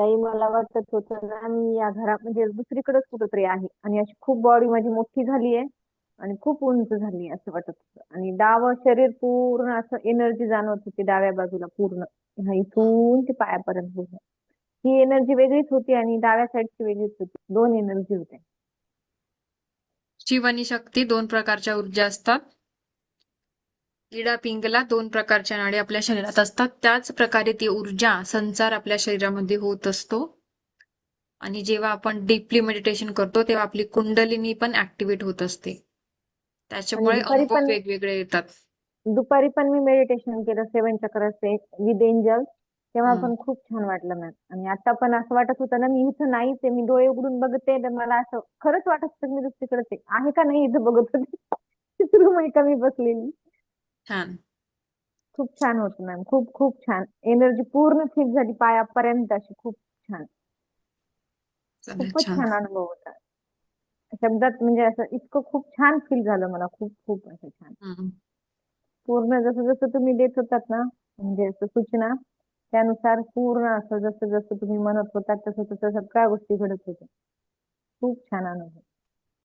काही मला वाटत होतं ना, मी या घरात म्हणजे दुसरीकडेच कुठेतरी आहे आणि अशी खूप बॉडी माझी मोठी झाली आहे आणि खूप उंच झाली आहे असं वाटत होतं. आणि डावं शरीर पूर्ण असं एनर्जी जाणवत होती डाव्या बाजूला पूर्ण. हा इथून ते पायापर्यंत पूर्ण. ही एनर्जी वेगळीच होती आणि डाव्या साईडची वेगळीच होती. दोन एनर्जी होत्या. शिव आणि शक्ती दोन प्रकारच्या ऊर्जा असतात. इडा पिंगला दोन प्रकारच्या नाडी आपल्या शरीरात असतात. त्याच प्रकारे ती ऊर्जा संचार आपल्या शरीरामध्ये होत असतो. आणि जेव्हा आपण डीपली मेडिटेशन करतो तेव्हा आपली कुंडलिनी पण ऍक्टिव्हेट होत असते. आणि त्याच्यामुळे अनुभव वेगवेगळे येतात. दुपारी पण मी मेडिटेशन केलं 7 चक्रचे विथ एंजल. तेव्हा हम्म. पण खूप छान वाटलं मॅम. आणि आता पण असं वाटत होतं ना, मी इथं नाहीच आहे, मी डोळे उघडून बघते तर मला असं खरंच वाटत होतं मी दुसरीकडेच आहे का नाही इथं बघत होते रूम आहे का मी बसलेली. छान. खूप छान होतं मॅम, खूप खूप छान. एनर्जी पूर्ण फील झाली पायापर्यंत अशी खूप छान. चालेल, खूपच छान. छान अनुभव होता. शब्दात म्हणजे असं इतकं खूप छान फील झालं मला, खूप खूप असं छान. हम्म. पूर्ण जसं जसं तुम्ही देत होतात ना, म्हणजे असं सूचना, त्यानुसार पूर्ण असं जसं जसं तुम्ही म्हणत होतात तसं तसं सगळ्या गोष्टी घडत होत्या. खूप छान अनुभव.